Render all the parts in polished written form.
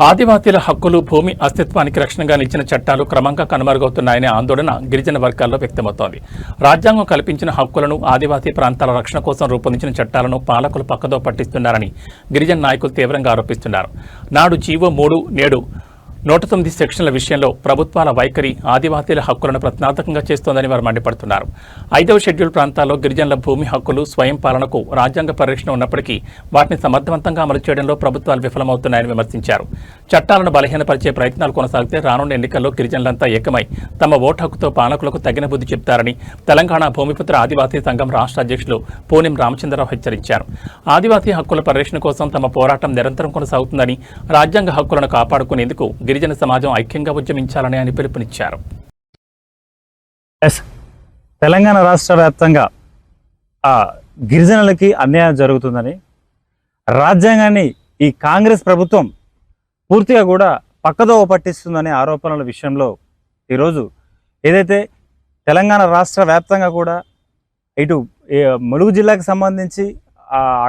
ఆదివాసీల హక్కులు, భూమి అస్తిత్వానికి రక్షణగా నిలిచిన చట్టాలు క్రమంగా కనుమరుగవుతున్నాయనే ఆందోళన గిరిజన వర్గాల్లో వ్యక్తమవుతోంది. రాజ్యాంగం కల్పించిన హక్కులను, ఆదివాసీ ప్రాంతాల రక్షణ కోసం రూపొందించిన చట్టాలను పాలకులు పక్కదో పట్టిస్తున్నారని గిరిజన నాయకులు తీవ్రంగా ఆరోపిస్తున్నారు. నాడు జీవో 3, నేడు 109 సెక్షన్ల విషయంలో ప్రభుత్వాల వైఖరి ఆదివాసీల హక్కులను ప్రశ్నార్థకంగా చేస్తోందని వారు మండిపడుతున్నారు. 5వ షెడ్యూల్ ప్రాంతాల్లో గిరిజనుల భూమి హక్కులు, స్వయం పాలనకు రాజ్యాంగ పరిరక్షణ ఉన్నప్పటికీ వాటిని సమర్థవంతంగా అమలు చేయడంలో ప్రభుత్వాలు విఫలమవుతున్నాయని విమర్శించారు. చట్టాలను బలహీనపరిచే ప్రయత్నాలు కొనసాగితే రానున్న ఎన్నికల్లో గిరిజనులంతా ఏకమై తమ ఓటు హక్కుతో పాలకులకు తగిన బుద్ధి చెప్తారని తెలంగాణ భూమిపుత్ర ఆదివాసీ సంఘం రాష్ట్ర అధ్యక్షులు పూనం రామచంద్రరావు హెచ్చరించారు. ఆదివాసీ హక్కుల పరిరక్షణ కోసం తమ పోరాటం నిరంతరం కొనసాగుతుందని, రాజ్యాంగ హక్కులను కాపాడుకునేందుకు గిరిజన సమాజం ఐక్యంగా ఉద్యమించాలని ఆయన పిలుపునిచ్చారు. తెలంగాణ రాష్ట్ర వ్యాప్తంగా గిరిజనులకి అన్యాయం జరుగుతుందని, రాజ్యాంగాన్ని ఈ కాంగ్రెస్ ప్రభుత్వం పూర్తిగా కూడా పక్కదోవ పట్టిస్తుందనే ఆరోపణల విషయంలో ఈరోజు ఏదైతే తెలంగాణ రాష్ట్ర వ్యాప్తంగా కూడా ఇటు ములుగు జిల్లాకు సంబంధించి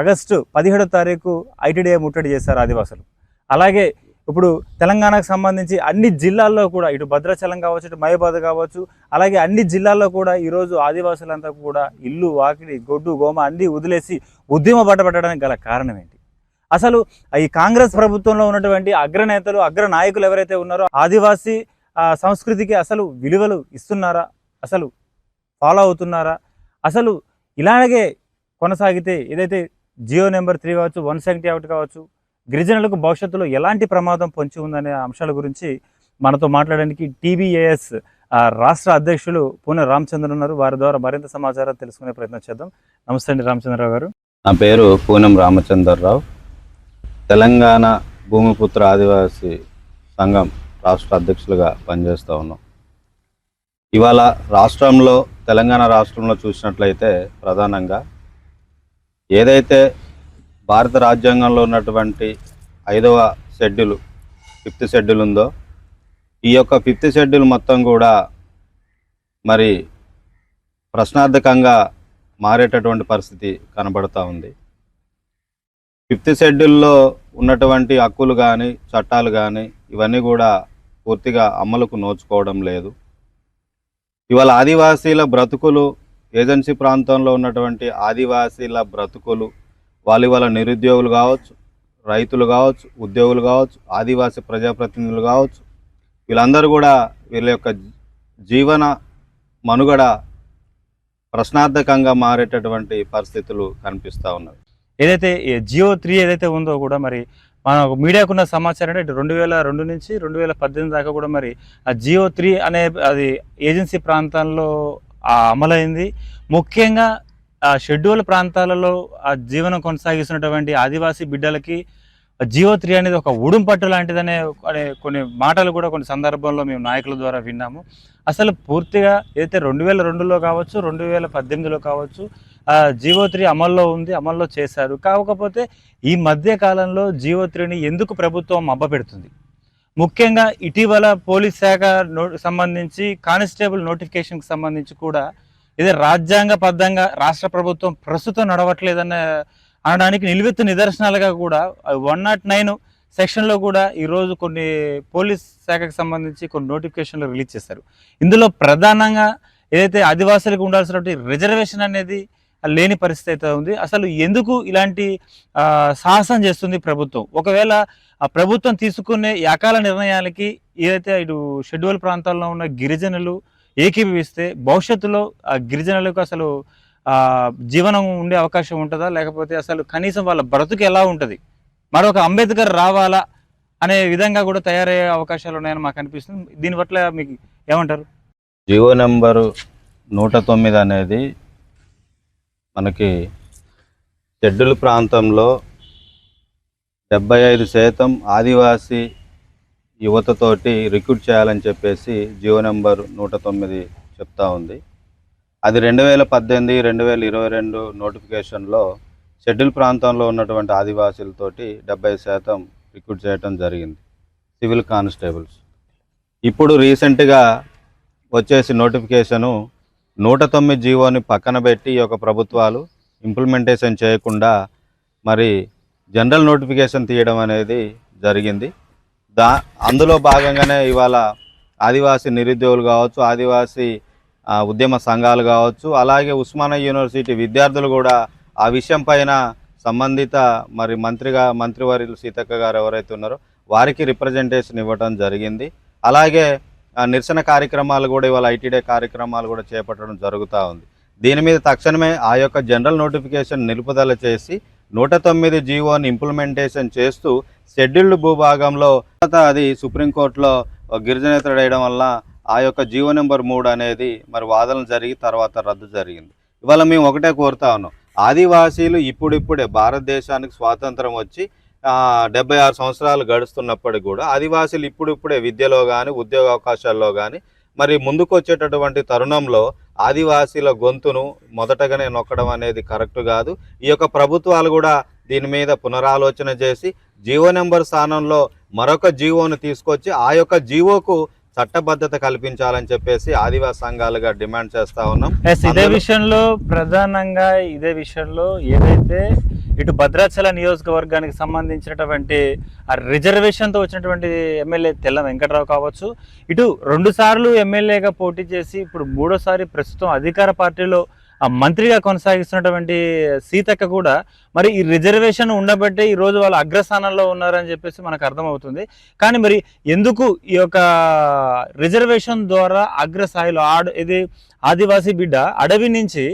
ఆగస్టు 17వ తారీఖు ఐటీడీఏ ముట్టడి చేశారు ఆదివాసులు. అలాగే ఇప్పుడు తెలంగాణకు సంబంధించి అన్ని జిల్లాల్లో కూడా ఇటు భద్రాచలం కావచ్చు, ఇటు మహబూబాద్ కావచ్చు, అలాగే అన్ని జిల్లాల్లో కూడా ఈరోజు ఆదివాసులంతా కూడా ఇల్లు, వాకిలి, గొడ్డు, గోమ అన్నీ వదిలేసి ఉద్యమ పట్టడానికి గల కారణం ఏంటి? అసలు ఈ కాంగ్రెస్ ప్రభుత్వంలో ఉన్నటువంటి అగ్రనేతలు, అగ్ర నాయకులు ఎవరైతే ఉన్నారో ఆదివాసీ సంస్కృతికి అసలు విలువలు ఇస్తున్నారా? అసలు ఫాలో అవుతున్నారా? అసలు ఇలాగే కొనసాగితే ఏదైతే జియో నెంబర్ 3 కావచ్చు, 170 కావచ్చు, గిరిజనులకు భవిష్యత్తులో ఎలాంటి ప్రమాదం పొంచి ఉందనే అంశాల గురించి మనతో మాట్లాడడానికి టీబీఏఎస్ రాష్ట్ర అధ్యక్షులు పూనం రామచంద్ర ఉన్నారు. వారి ద్వారా మరింత సమాచారం తెలుసుకునే ప్రయత్నం చేద్దాం. నమస్తే అండి రామచంద్రరావు గారు. నా పేరు పూనం రామచంద్రరావు. తెలంగాణ భూమిపుత్ర ఆదివాసీ సంఘం రాష్ట్ర అధ్యక్షులుగా పనిచేస్తూ ఉన్నాం. ఇవాళ తెలంగాణ రాష్ట్రంలో చూసినట్లయితే ప్రధానంగా ఏదైతే భారత రాజ్యాంగంలో ఉన్నటువంటి 5వ షెడ్యూల్, 5th షెడ్యూల్ ఉందో, ఈ యొక్క 5th షెడ్యూల్ మొత్తం కూడా మరి ప్రశ్నార్థకంగా మారేటటువంటి పరిస్థితి కనబడుతూ ఉంది. 5th షెడ్యూల్లో ఉన్నటువంటి హక్కులు కానీ, చట్టాలు కానీ ఇవన్నీ కూడా పూర్తిగా అమలుకు నోచుకోవడం లేదు. ఇవాళ ఆదివాసీల బ్రతుకులు, ఏజెన్సీ ప్రాంతంలో ఉన్నటువంటి ఆదివాసీల బ్రతుకులు, వాళ్ళ నిరుద్యోగులు కావచ్చు, రైతులు కావచ్చు, ఉద్యోగులు కావచ్చు, ఆదివాసీ ప్రజాప్రతినిధులు కావచ్చు, వీళ్ళందరూ కూడా వీళ్ళ యొక్క జీవన మనుగడ ప్రశ్నార్థకంగా మారేటటువంటి పరిస్థితులు కనిపిస్తూ ఉన్నాయి. ఏదైతే జియో 3 ఏదైతే ఉందో కూడా మరి మన మీడియాకున్న సమాచారం అంటే 2002 నుంచి 2018 దాకా కూడా మరి ఆ జియో 3 అనే అది ఏజెన్సీ ప్రాంతాల్లో అమలైంది. ముఖ్యంగా ఆ షెడ్యూల్ ప్రాంతాలలో ఆ జీవనం కొనసాగిస్తున్నటువంటి ఆదివాసీ బిడ్డలకి జియో 3 అనేది ఒక ఉడుంపట్టు లాంటిదనే కొన్ని మాటలు కూడా కొన్ని సందర్భంలో మేము నాయకుల ద్వారా విన్నాము. అసలు పూర్తిగా ఏదైతే 2002లో కావచ్చు, 2018లో కావచ్చు జియో 3 అమల్లో ఉంది, అమల్లో చేశారు. కాకపోతే ఈ మధ్య కాలంలో జియో 3ని ఎందుకు ప్రభుత్వం అబ్బపెడుతుంది? ముఖ్యంగా ఇటీవల పోలీస్ శాఖ సంబంధించి కానిస్టేబుల్ నోటిఫికేషన్కి సంబంధించి కూడా ఇది రాజ్యాంగబద్ధంగా రాష్ట్ర ప్రభుత్వం ప్రస్తుతం నడవట్లేదన్న అనడానికి నిలువెత్తు నిదర్శనాలుగా కూడా 109 సెక్షన్లో కూడా ఈరోజు కొన్ని పోలీస్ శాఖకు సంబంధించి కొన్ని నోటిఫికేషన్లు రిలీజ్ చేశారు. ఇందులో ప్రధానంగా ఏదైతే ఆదివాసులకు ఉండాల్సినటువంటి రిజర్వేషన్ అనేది లేని పరిస్థితి అయితే ఉంది. అసలు ఎందుకు ఇలాంటి సాహసం చేస్తుంది ప్రభుత్వం? ఒకవేళ ఆ ప్రభుత్వం తీసుకునే అకాల నిర్ణయాలకి ఏదైతే ఇటు షెడ్యూల్ ప్రాంతాల్లో ఉన్న గిరిజనులు ఏకీభవిస్తే భవిష్యత్తులో ఆ గిరిజనులకు అసలు జీవనం ఉండే అవకాశం ఉంటుందా? లేకపోతే అసలు కనీసం వాళ్ళ బ్రతుకు ఎలా ఉంటుంది? మరొక అంబేద్కర్ రావాలా అనే విధంగా కూడా తయారయ్యే అవకాశాలు ఉన్నాయని మాకు అనిపిస్తుంది. దీని పట్ల మీకు ఏమంటారు? జియో నెంబరు 109 అనేది మనకి షెడ్యూల్ ప్రాంతంలో 75% ఆదివాసీ యువతతోటి రిక్రూట్ చేయాలని చెప్పేసి జియో నెంబర్ 109 చెప్తా ఉంది. అది 2018, 2022 నోటిఫికేషన్లో షెడ్యూల్ ప్రాంతంలో ఉన్నటువంటి ఆదివాసీలతోటి 70% రిక్రూట్ చేయడం జరిగింది, సివిల్ కానిస్టేబుల్స్. ఇప్పుడు రీసెంట్గా వచ్చేసి నోటిఫికేషను 109 జీవోని పక్కన పెట్టి ఈ యొక్క ప్రభుత్వాలు ఇంప్లిమెంటేషన్ చేయకుండా మరి జనరల్ నోటిఫికేషన్ తీయడం అనేది జరిగింది. అందులో భాగంగానే ఇవాళ ఆదివాసీ నిరుద్యోగులు కావచ్చు, ఆదివాసీ ఉద్యమ సంఘాలు కావచ్చు, అలాగే ఉస్మానియా యూనివర్సిటీ విద్యార్థులు కూడా ఆ విషయం పైన సంబంధిత మరి మంత్రివర్యులు సీతక్క గారు ఎవరైతే ఉన్నారో వారికి రిప్రజెంటేషన్ ఇవ్వడం జరిగింది. అలాగే నిరసన కార్యక్రమాలు కూడా ఇవాళ ఐటీడే కార్యక్రమాలు కూడా చేపట్టడం జరుగుతూ ఉంది. దీని మీద తక్షణమే ఆ యొక్క జనరల్ నోటిఫికేషన్ నిలుపుదల చేసి 109 జీవోని ఇంప్లిమెంటేషన్ చేస్తూ షెడ్యూల్డ్ భూభాగంలో అది సుప్రీంకోర్టులో గిరిజనేతరుడు వేయడం వల్ల ఆ యొక్క జీవో నెంబర్ 3 అనేది మరి వాదనలు జరిగి తర్వాత రద్దు జరిగింది. ఇవాళ మేము ఒకటే కోరుతా ఉన్నాం, ఆదివాసీలు ఇప్పుడిప్పుడే భారతదేశానికి స్వాతంత్రం వచ్చి 76 సంవత్సరాలు గడుస్తున్నప్పటికీ కూడా ఆదివాసీలు ఇప్పుడిప్పుడే విద్యలో కానీ ఉద్యోగ అవకాశాల్లో కానీ మరి ముందుకు వచ్చేటటువంటి తరుణంలో ఆదివాసీల గొంతును మొదటగానే నొక్కడం అనేది కరెక్ట్ కాదు. ఈ యొక్క ప్రభుత్వాలు కూడా దీని మీద పునరాలోచన చేసి జీవో నెంబర్ స్థానంలో మరొక జీవోను తీసుకొచ్చి ఆ యొక్క జీవోకు చట్టబద్ధత కల్పించాలని చెప్పేసి ఆదివాసీ సంఘాలుగా డిమాండ్ చేస్తా ఉన్నాం. ఇదే విషయంలో ఏదైతే ఇటు భద్రాచల నియోజకవర్గానికి సంబంధించినటువంటి ఆ రిజర్వేషన్తో వచ్చినటువంటి ఎమ్మెల్యే తెల్ల వెంకట్రావు కావచ్చు, ఇటు 2 సార్లు ఎమ్మెల్యేగా పోటీ చేసి ఇప్పుడు 3వ సారి ప్రస్తుతం అధికార పార్టీలో మంత్రిగా కొనసాగిస్తున్నటువంటి సీతక్క కూడా మరి ఈ రిజర్వేషన్ ఉండబట్టే ఈరోజు వాళ్ళు అగ్రస్థానంలో ఉన్నారని చెప్పేసి మనకు అర్థమవుతుంది. కానీ మరి ఎందుకు ఈ యొక్క రిజర్వేషన్ ద్వారా అగ్రస్థాయిలో ఇది ఆదివాసీ బిడ్డ అడవి నుంచి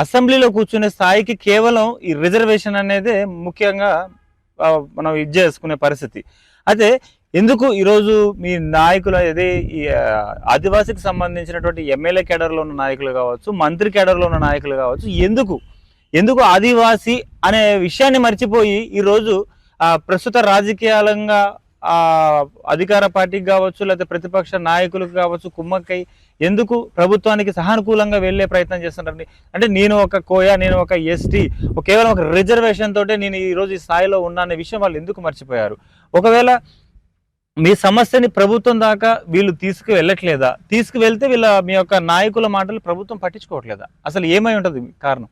అసెంబ్లీలో కూర్చునే స్థాయికి కేవలం ఈ రిజర్వేషన్ అనేది ముఖ్యంగా మనం ఇది చేసుకునే పరిస్థితి. అయితే ఎందుకు ఈరోజు మీ నాయకులు అదే ఈ ఆదివాసీకి సంబంధించినటువంటి ఎమ్మెల్యే కేడర్లో ఉన్న నాయకులు కావచ్చు, మంత్రి కేడర్లో ఉన్న నాయకులు కావచ్చు, ఎందుకు ఆదివాసీ అనే విషయాన్ని మర్చిపోయి ఈరోజు ప్రస్తుత రాజకీయాలంగా అధికార పార్టీకి కావచ్చు లేకపోతే ప్రతిపక్ష నాయకులకు కావచ్చు కుమ్మక్కై ఎందుకు ప్రభుత్వానికి సహానుకూలంగా వెళ్ళే ప్రయత్నం చేస్తున్నారండి? అంటే నేను ఒక కోయా, నేను ఒక ఎస్టీ, కేవలం ఒక రిజర్వేషన్ తోటే నేను ఈరోజు ఈ స్థాయిలో ఉన్నా అనే విషయం వాళ్ళు ఎందుకు మర్చిపోయారు? ఒకవేళ మీ సమస్యని ప్రభుత్వం దాకా వీళ్ళు తీసుకువెళ్ళట్లేదా? తీసుకువెళ్తే మీ యొక్క నాయకుల మాటలు ప్రభుత్వం పట్టించుకోవట్లేదా? అసలు ఏమై ఉంటుంది కారణం?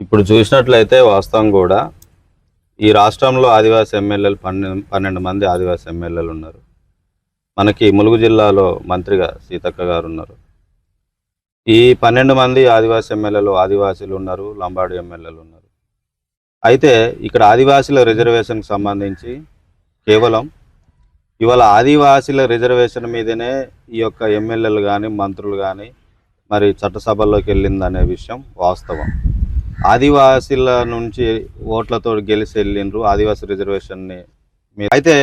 ఇప్పుడు చూసినట్లయితే వాస్తవం కూడా ఈ రాష్ట్రంలో ఆదివాసీ ఎమ్మెల్యేలు 12 మంది ఆదివాసీ ఎమ్మెల్యేలు ఉన్నారు. మనకి ములుగు జిల్లాలో మంత్రిగా సీతక్క గారు ఉన్నారు. ఈ 12 మంది ఆదివాసీ ఎమ్మెల్యేలు ఆదివాసీలు ఉన్నారు, లంబాడి ఎమ్మెల్యేలు ఉన్నారు. అయితే ఇక్కడ ఆదివాసీల రిజర్వేషన్కి సంబంధించి కేవలం ఇవాళ ఆదివాసీల రిజర్వేషన్ మీదనే ఈ యొక్క ఎమ్మెల్యేలు కానీ మంత్రులు కానీ మరి చట్టసభల్లోకి వెళ్ళిందనే విషయం వాస్తవం. ఆదివాసీల నుంచి ఓట్లతో గెలిచి వెళ్ళిండ్రు ఆదివాసీ రిజర్వేషన్ని. అయితే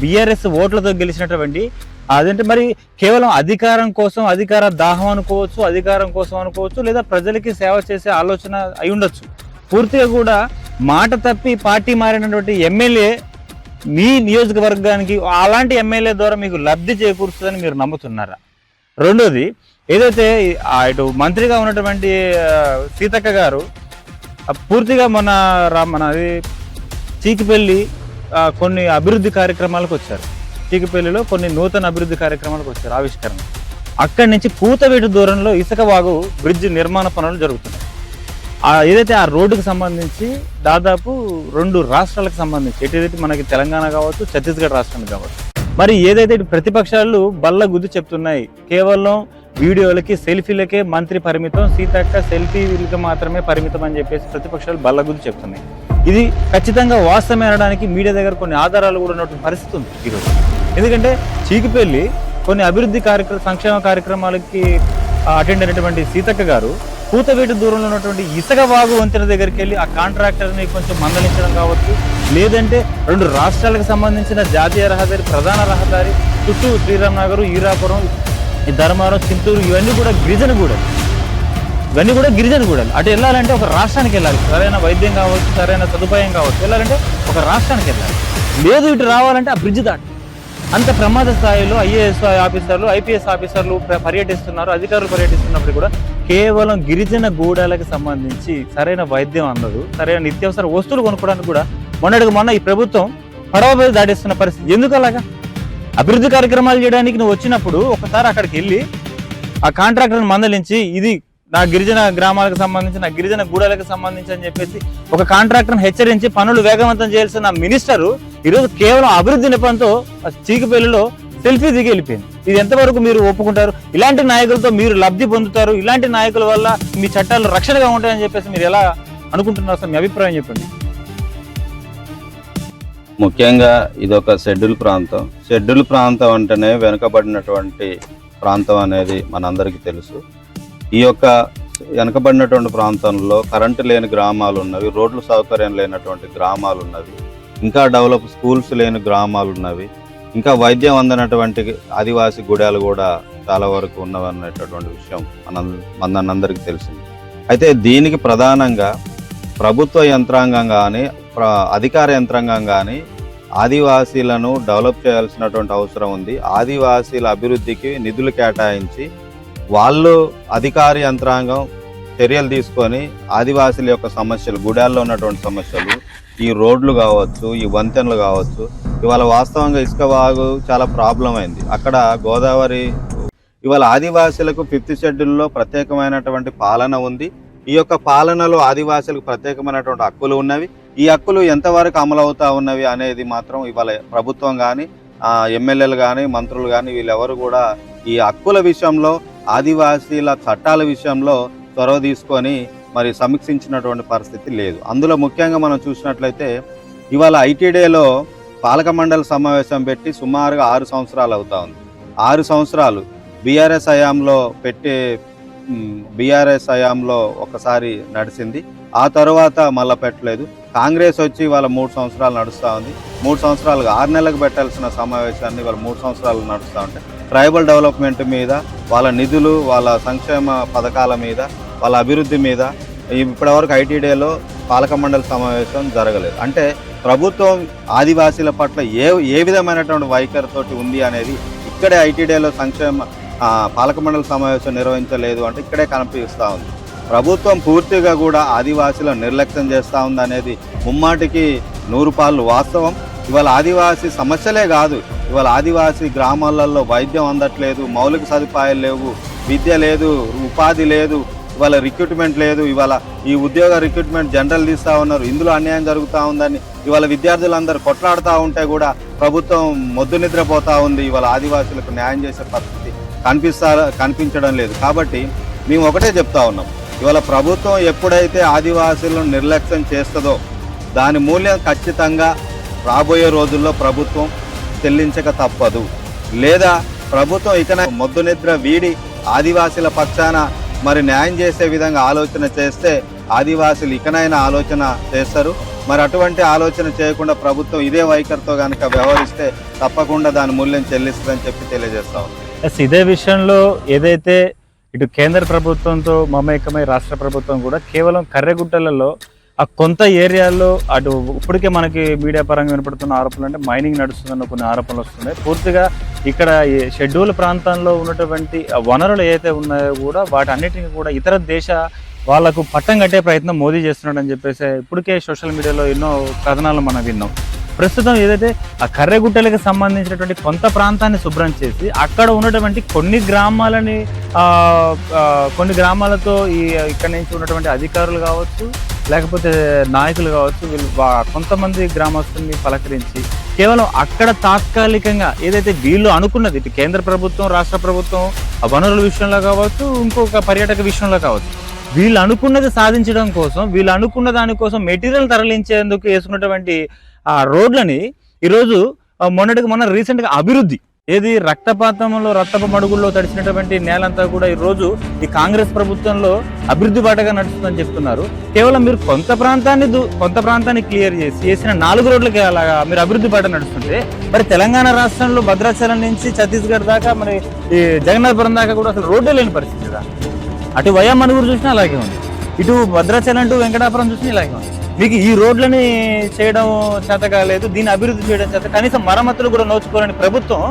బీఆర్ఎస్ ఓట్లతో గెలిచినటువంటి అదంటే మరి కేవలం అధికారం కోసం, అధికార దాహం అనుకోవచ్చు, అధికారం కోసం అనుకోవచ్చు, లేదా ప్రజలకి సేవ చేసే ఆలోచన అయి ఉండొచ్చు. పూర్తిగా కూడా మాట తప్పి పార్టీ మారినటువంటి ఎమ్మెల్యే మీ నియోజకవర్గానికి అలాంటి ఎమ్మెల్యే ద్వారా మీకు లబ్ధి చేకూరుస్తుందని మీరు నమ్ముతున్నారా? రెండోది, ఏదైతే ఇటు మంత్రిగా ఉన్నటువంటి సీతక్క గారు పూర్తిగా మనది చీకిపల్లి కొన్ని అభివృద్ధి కార్యక్రమాలకు వచ్చారు. చీకిపల్లిలో కొన్ని నూతన అభివృద్ధి కార్యక్రమాలకు వచ్చారు, ఆవిష్కరణ. అక్కడి నుంచి కూతవేటు దూరంలో ఇసుక వాగు బ్రిడ్జ్ నిర్మాణ పనులు జరుగుతున్నాయి. ఏదైతే ఆ రోడ్డుకు సంబంధించి దాదాపు 2 రాష్ట్రాలకు సంబంధించి ఎటుదైతే మనకి తెలంగాణ కావచ్చు, ఛత్తీస్గఢ్ రాష్ట్రానికి కావచ్చు. మరి ఏదైతే ప్రతిపక్షాలు బల్ల గుద్ది చెప్తున్నాయి, కేవలం వీడియోలకి సెల్ఫీలకే మంత్రి పరిమితం, సీతక్క సెల్ఫీలకి మాత్రమే పరిమితం అని చెప్పేసి ప్రతిపక్షాలు బల్ల గుద్ది చెప్తున్నాయి. ఇది ఖచ్చితంగా వాస్తవమే అనడానికి మీడియా దగ్గర కొన్ని ఆధారాలు కూడా ఉన్నటువంటి పరిస్థితి ఉంది ఈరోజు. ఎందుకంటే చీకిపల్లి కొన్ని అభివృద్ధి సంక్షేమ కార్యక్రమాలకి అటెండ్ అయినటువంటి సీతక్క గారు కూతవేటు దూరంలో ఉన్నటువంటి ఇసుక వాగు వంతెన దగ్గరికి వెళ్ళి ఆ కాంట్రాక్టర్ని కొంచెం మందలించడం కావచ్చు, లేదంటే 2 రాష్ట్రాలకు సంబంధించిన జాతీయ రహదారి, ప్రధాన రహదారి చుట్టూ శ్రీరామ్ నగర్, ఈరాపురం, ధర్మారం, చింతూరు ఇవన్నీ కూడా గిరిజన గూడలు. అటు వెళ్ళాలంటే ఒక రాష్ట్రానికి వెళ్ళాలి, సరైన వైద్యం కావచ్చు, సరైన సదుపాయం కావచ్చు, వెళ్ళాలంటే ఒక రాష్ట్రానికి వెళ్ళాలి. లేదు ఇటు రావాలంటే ఆ బ్రిడ్జ్ దాటి. అంత ప్రమాద స్థాయిలో ఐఏఎస్ ఆఫీసర్లు, ఐపీఎస్ ఆఫీసర్లు పర్యటిస్తున్నారు, అధికారులు పర్యటిస్తున్నప్పుడు కూడా కేవలం గిరిజన గూడాలకు సంబంధించి సరైన వైద్యం అందదు, సరైన నిత్యావసర వస్తువులు కొనుక్కోవడానికి కూడా మొన్న ఈ ప్రభుత్వం పడవ దాటిస్తున్న పరిస్థితి. ఎందుకు అలాగా? అభివృద్ధి కార్యక్రమాలు చేయడానికి నువ్వు వచ్చినప్పుడు ఒకసారి అక్కడికి వెళ్ళి ఆ కాంట్రాక్టర్ని మందలించి, ఇది నా గిరిజన గ్రామాలకు సంబంధించి, నా గిరిజన గూడాలకు సంబంధించి అని చెప్పేసి ఒక కాంట్రాక్టర్ని హెచ్చరించి పనులు వేగవంతం చేయాల్సిన మినిస్టరు ఈరోజు కేవలం అభివృద్ధి నెపంతో చీకిపల్లిలో సెల్ఫీ దిగి వెళ్ళిపోయింది. ఇది ఎంతవరకు మీరు ఒప్పుకుంటారు? ఇలాంటి నాయకులతో మీరు లబ్ధి పొందుతారు, ఇలాంటి నాయకుల వల్ల మీ చట్టాలు రక్షణగా ఉంటాయని చెప్పేసి మీరు ఎలా అనుకుంటున్నారు? అసలు మీ అభిప్రాయం చెప్పండి. ముఖ్యంగా ఇదొక షెడ్యూల్ ప్రాంతం అంటేనే వెనుకబడినటువంటి ప్రాంతం అనేది మనందరికీ తెలుసు. ఈ యొక్క వెనుకబడినటువంటి ప్రాంతంలో కరెంటు లేని గ్రామాలు ఉన్నవి, రోడ్లు సౌకర్యం లేనటువంటి గ్రామాలు ఉన్నవి, ఇంకా డెవలప్ స్కూల్స్ లేని గ్రామాలు ఉన్నవి, ఇంకా వైద్యం అందనటువంటి ఆదివాసీ గుడాలు కూడా చాలా వరకు ఉన్నవనేటటువంటి విషయం మనందరికీ తెలిసింది. అయితే దీనికి ప్రధానంగా ప్రభుత్వ యంత్రాంగం కానీ, అధికార యంత్రాంగం కానీ ఆదివాసీలను డెవలప్ చేయాల్సినటువంటి అవసరం ఉంది. ఆదివాసీల అభివృద్ధికి నిధులు కేటాయించి వాళ్ళు అధికార యంత్రాంగం చర్యలు తీసుకొని ఆదివాసీల యొక్క సమస్యలు, గుడాల్లో ఉన్నటువంటి సమస్యలు, ఈ రోడ్లు కావచ్చు, ఈ వంతెనలు కావచ్చు, ఇవాళ వాస్తవంగా ఇసుక వాగు చాలా ప్రాబ్లం అయింది. అక్కడ గోదావరి ఇవాళ ఆదివాసీలకు 5th షెడ్యూల్లో ప్రత్యేకమైనటువంటి పాలన ఉంది. ఈ యొక్క పాలనలో ఆదివాసీలకు ప్రత్యేకమైనటువంటి హక్కులు ఉన్నవి. ఈ హక్కులు ఎంతవరకు అమలు అవుతా ఉన్నవి అనేది మాత్రం ఇవాళ ప్రభుత్వం కానీ, ఎమ్మెల్యేలు కానీ, మంత్రులు కానీ వీళ్ళెవరు కూడా ఈ హక్కుల విషయంలో, ఆదివాసీల చట్టాల విషయంలో చొరవ తీసుకొని మరి సమీక్షించినటువంటి పరిస్థితి లేదు. అందులో ముఖ్యంగా మనం చూసినట్లయితే ఇవాళ ఐటీడీలో పాలక మండలి సమావేశం పెట్టి సుమారుగా 6 సంవత్సరాలు అవుతా ఉంది. 6 సంవత్సరాలు బీఆర్ఎస్ హయాంలో ఒకసారి నడిచింది, ఆ తర్వాత మళ్ళీ పెట్టలేదు. కాంగ్రెస్ వచ్చి వాళ్ళ 3 సంవత్సరాలు నడుస్తూ ఉంది. 3 సంవత్సరాలుగా 6 నెలలకు పెట్టాల్సిన సమావేశాన్ని వాళ్ళ 3 సంవత్సరాలు నడుస్తూ ఉంటాయి. ట్రైబల్ డెవలప్మెంట్ మీద, వాళ్ళ నిధులు, వాళ్ళ సంక్షేమ పథకాల మీద, వాళ్ళ అభివృద్ధి మీద ఇప్పటివరకు ఐటీడీలో పాలక మండలి సమావేశం జరగలేదు. అంటే ప్రభుత్వం ఆదివాసీల పట్ల ఏ విధమైనటువంటి వైఖరితోటి ఉంది అనేది ఇక్కడే ఐటీడీలో పాలక మండలి సమావేశం నిర్వహించలేదు అంటే ఇక్కడే కనిపిస్తూ ఉంది. ప్రభుత్వం పూర్తిగా కూడా ఆదివాసీలను నిర్లక్ష్యం చేస్తూ ఉంది అనేది ముమ్మాటికి 100 పాళ్ళు వాస్తవం. ఇవాళ ఆదివాసీ సమస్యలే కాదు, ఇవాళ ఆదివాసీ గ్రామాలలో వైద్యం అందట్లేదు, మౌలిక సదుపాయాలు లేవు, విద్య లేదు, ఉపాధి లేదు, ఇవాళ రిక్రూట్మెంట్ లేదు. ఇవాళ ఈ ఉద్యోగ రిక్రూట్మెంట్ జనరల్ తీస్తూ ఉన్నారు, ఇందులో అన్యాయం జరుగుతూ ఉందని ఇవాళ విద్యార్థులందరూ కొట్లాడుతూ ఉంటే కూడా ప్రభుత్వం మొద్దు నిద్రపోతూ ఉంది. ఇవాళ ఆదివాసీలకు న్యాయం చేసే పరిస్థితి కనిపించడం లేదు. కాబట్టి మేము ఒకటే చెప్తా ఉన్నాం, ఇవాళ ప్రభుత్వం ఎప్పుడైతే ఆదివాసీలను నిర్లక్ష్యం చేస్తుందో దాని మూల్యం ఖచ్చితంగా రాబోయే రోజుల్లో ప్రభుత్వం చెల్లించక తప్పదు. లేదా ప్రభుత్వం ఇకనే మొద్దు నిద్ర వీడి ఆదివాసీల పక్షాన మరి న్యాయం చేసే విధంగా ఆలోచన చేస్తే ఆదివాసీలు ఇకనైనా ఆలోచన చేస్తారు. మరి అటువంటి ఆలోచన చేయకుండా ప్రభుత్వం ఇదే వైఖరితో కనుక వ్యవహరిస్తే తప్పకుండా దాని మూల్యం చెల్లిస్తుందని చెప్పి తెలియజేస్తా ఉంది. ఇదే విషయంలో ఏదైతే ఇటు కేంద్ర ప్రభుత్వంతో మమేకమై రాష్ట్ర ప్రభుత్వం కూడా కేవలం కర్రెగుట్టలలో ఆ కొంత ఏరియాల్లో అటు ఇప్పటికే మనకి మీడియా పరంగా వినపడుతున్న ఆరోపణలు అంటే మైనింగ్ నడుస్తుందన్న కొన్ని ఆరోపణలు వస్తున్నాయి. పూర్తిగా ఇక్కడ షెడ్యూల్ ప్రాంతంలో ఉన్నటువంటి వనరులు ఏదైతే ఉన్నాయో కూడా వాటన్నిటిని కూడా ఇతర దేశ వాళ్ళకు పట్టం కట్టే ప్రయత్నం మోదీ చేస్తున్నాడు అని చెప్పేసి ఇప్పటికే సోషల్ మీడియాలో ఎన్నో కథనాలు మనం విన్నాం. ప్రస్తుతం ఏదైతే ఆ కర్రెగుట్టలకు సంబంధించినటువంటి కొంత ప్రాంతాన్ని శుభ్రం చేసి అక్కడ ఉన్నటువంటి కొన్ని గ్రామాలతో ఇక్కడ నుంచి ఉన్నటువంటి అధికారులు కావచ్చు లేకపోతే నాయకులు కావచ్చు వీళ్ళు కొంతమంది గ్రామస్తుల్ని పలకరించి కేవలం అక్కడ తాత్కాలికంగా ఏదైతే వీళ్ళు అనుకున్నది ఇటు కేంద్ర ప్రభుత్వం రాష్ట్ర ప్రభుత్వం వనరుల విషయంలో కావచ్చు ఇంకొక పర్యాటక విషయంలో కావచ్చు వీళ్ళు అనుకున్నది సాధించడం కోసం వీళ్ళు అనుకున్న దానికోసం మెటీరియల్ తరలించేందుకు వేసుకున్నటువంటి ఆ రోడ్లని ఈరోజు మొన్న రీసెంట్గా అభివృద్ధి ఏది రక్తపు మడుగుల్లో తడిచినటువంటి నేలంతా కూడా ఈరోజు ఈ కాంగ్రెస్ ప్రభుత్వంలో అభివృద్ధి బాటగా నడుస్తుందని చెప్తున్నారు. కేవలం మీరు కొంత ప్రాంతాన్ని క్లియర్ చేసిన 4 రోడ్లకి అలాగా మీరు అభివృద్ధి బాట నడుస్తుంటే మరి తెలంగాణ రాష్ట్రంలో భద్రాచలం నుంచి ఛత్తీస్గఢ్ దాకా మరి ఈ జగన్నాథపురం దాకా కూడా అసలు రోడ్డే లేని పరిస్థితి కదా. అటు వయా మనుగురు చూసినా అలాగే ఉంది, ఇటు భద్రాచలం టు వెంకటాపురం చూసినా ఇలాగే ఉంది. మీకు ఈ రోడ్లని చేయడం చేత కాలేదు, దీన్ని అభివృద్ధి చేయడం చేత కనీసం మరమ్మతులు కూడా నోచుకోలేని ప్రభుత్వం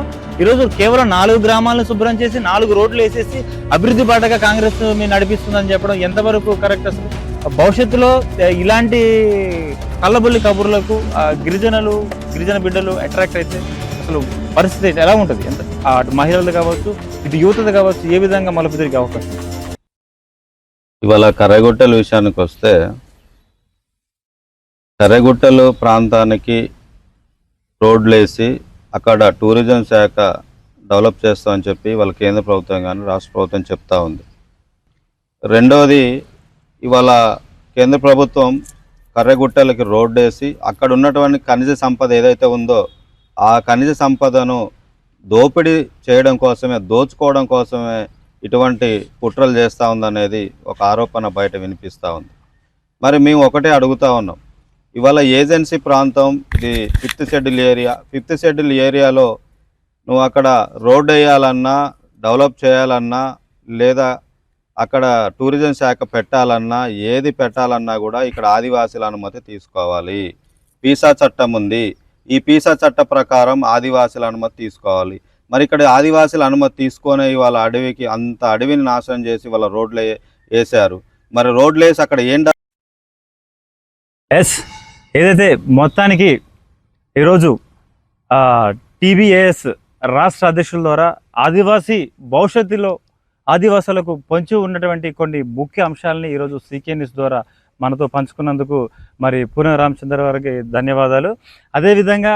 ఈరోజు కేవలం 4 గ్రామాలను శుభ్రం చేసి 4 రోడ్లు వేసేసి అభివృద్ధి బాటగా కాంగ్రెస్ మీరు నడిపిస్తుందని చెప్పడం ఎంతవరకు కరెక్ట్? అసలు భవిష్యత్తులో ఇలాంటి కళ్ళబొల్లి కబుర్లకు గిరిజన బిడ్డలు అట్రాక్ట్ అయితే అసలు పరిస్థితి ఎలా ఉంటుంది? అటు మహిళలు కావచ్చు ఇటు యువతది కావచ్చు ఏ విధంగా మలుపు తిరిగే అవకాశం? ఇవాళ కర్రెగుట్టల విషయానికి వస్తే కర్రెగుట్టలు ప్రాంతానికి రోడ్లు వేసి అక్కడ టూరిజం శాఖ డెవలప్ చేస్తామని చెప్పి వాళ్ళ కేంద్ర ప్రభుత్వం కానీ రాష్ట్ర ప్రభుత్వం చెప్తా ఉంది. రెండవది ఇవాళ కేంద్ర ప్రభుత్వం కర్రెగుట్టలకి రోడ్డు వేసి అక్కడ ఉన్నటువంటి ఖనిజ సంపద ఏదైతే ఉందో ఆ ఖనిజ సంపదను దోపిడీ చేయడం కోసమే దోచుకోవడం కోసమే ఇటువంటి కుట్రలు చేస్తూ ఉందనేది ఒక ఆరోపణ బయట వినిపిస్తూ ఉంది. మరి మేము ఒకటే అడుగుతూ ఉన్నాం, ఇవాళ ఏజెన్సీ ప్రాంతం ఇది 5th షెడ్యూల్ ఏరియాలో నువ్వు అక్కడ రోడ్ వేయాలన్నా డెవలప్ చేయాలన్నా లేదా అక్కడ టూరిజం శాఖ పెట్టాలన్నా ఏది పెట్టాలన్నా కూడా ఇక్కడ ఆదివాసీల అనుమతి తీసుకోవాలి. పీసా చట్టం ఉంది, ఈ పీసా చట్ట ప్రకారం ఆదివాసీల అనుమతి తీసుకోవాలి. మరి ఇక్కడ ఆదివాసీల అనుమతి తీసుకొని వాళ్ళ అడవిని నాశనం చేసి వాళ్ళ రోడ్లు వేసారు. మరి రోడ్లు వేసి అక్కడ ఏదైతే మొత్తానికి ఈరోజు టీబీఏఎస్ రాష్ట్ర అధ్యక్షుల ద్వారా భవిష్యత్తులో ఆదివాసులకు పొంచి ఉన్నటువంటి కొన్ని ముఖ్య అంశాలని ఈరోజు సీకే న్యూస్ ద్వారా మనతో పంచుకున్నందుకు మరి పూర్ణ రామచంద్ర గారికి ధన్యవాదాలు. అదేవిధంగా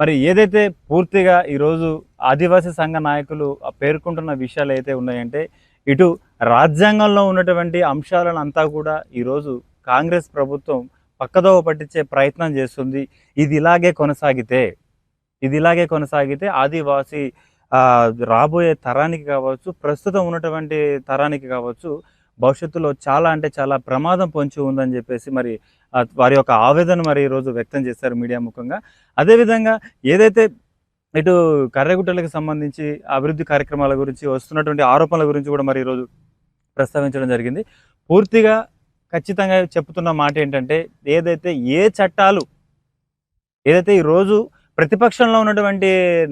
మరి ఏదైతే పూర్తిగా ఈరోజు ఆదివాసీ సంఘ నాయకులు పేర్కొంటున్న విషయాలు అయితే ఉన్నాయంటే ఇటు రాజ్యాంగంలో ఉన్నటువంటి అంశాలను అంతా కూడా ఈరోజు కాంగ్రెస్ ప్రభుత్వం పక్కదోవ పట్టించే ప్రయత్నం చేస్తుంది. ఇది ఇలాగే కొనసాగితే ఆదివాసీ రాబోయే తరానికి కావచ్చు ప్రస్తుతం ఉన్నటువంటి తరానికి కావచ్చు భవిష్యత్తులో చాలా అంటే చాలా ప్రమాదం పొంచి ఉందని చెప్పేసి మరి వారి యొక్క ఆవేదన మరి ఈరోజు వ్యక్తం చేశారు మీడియా ముఖంగా. అదేవిధంగా ఏదైతే ఇటు కర్రెగుట్టలకు సంబంధించి అభివృద్ధి కార్యక్రమాల గురించి వస్తున్నటువంటి ఆరోపణల గురించి కూడా మరి ఈరోజు ప్రస్తావించడం జరిగింది. పూర్తిగా ఖచ్చితంగా చెప్తున్న మాట ఏంటంటే ఏదైతే ఈరోజు ప్రతిపక్షంలో ఉన్నటువంటి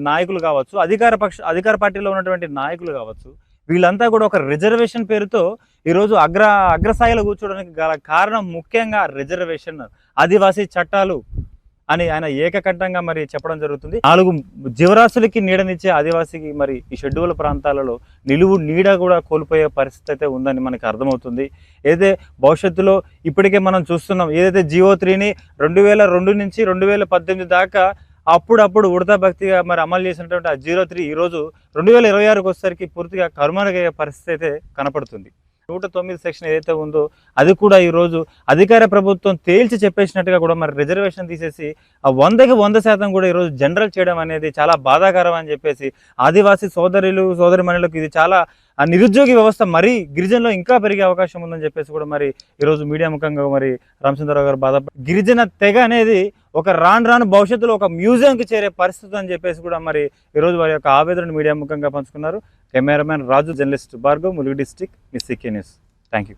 నాయకులు కావచ్చు అధికార పార్టీలో ఉన్నటువంటి నాయకులు కావచ్చు వీళ్ళంతా కూడా ఒక రిజర్వేషన్ పేరుతో ఈరోజు అగ్రస్థాయిలో కూర్చోవడానికి గల కారణం ముఖ్యంగా రిజర్వేషన్ ఆదివాసీ చట్టాలు అని ఆయన ఏకకంఠంగా మరి చెప్పడం జరుగుతుంది. 4 జీవరాశులకి నీడనిచ్చే ఆదివాసీకి మరి ఈ షెడ్యూల్ ప్రాంతాలలో నీడ కూడా కోల్పోయే పరిస్థితి అయితే ఉందని మనకు అర్థమవుతుంది. ఏదైతే భవిష్యత్తులో ఇప్పటికే మనం చూస్తున్నాం ఏదైతే GO3ని 2002 నుంచి 2018 దాకా అప్పుడప్పుడు ఉడతా భక్తిగా మరి అమలు చేసినటువంటి ఆ 03 ఈరోజు 2026కి వచ్చేసరికి పూర్తిగా కనుమరుగయ్యే పరిస్థితి అయితే కనపడుతుంది. 109 సెక్షన్ ఏదైతే ఉందో అది కూడా ఈరోజు అధికార ప్రభుత్వం తేల్చి చెప్పేసినట్టుగా కూడా మరి రిజర్వేషన్ తీసేసి ఆ 100కి 100% కూడా ఈరోజు జనరల్ చేయడం అనేది చాలా బాధాకరం అని చెప్పేసి ఆదివాసీ సోదరిమణులకు ఇది చాలా ఆ నిరుద్యోగ వ్యవస్థ మరీ గిరిజనలో ఇంకా పెరిగే అవకాశం ఉందని చెప్పేసి కూడా మరి ఈరోజు మీడియా ముఖంగా మరి రామచంద్రరావు గారు బాధ గిరిజన తెగ అనేది ఒక రాను భవిష్యత్తులో ఒక మ్యూజియంకి చేరే పరిస్థితి అని చెప్పేసి కూడా మరి ఈరోజు వారి యొక్క ఆవేదనను మీడియా ముఖంగా పంచుకున్నారు. Cameraman Raju, journalist Bhargav, Mulugu district, miss CK news. Thank you.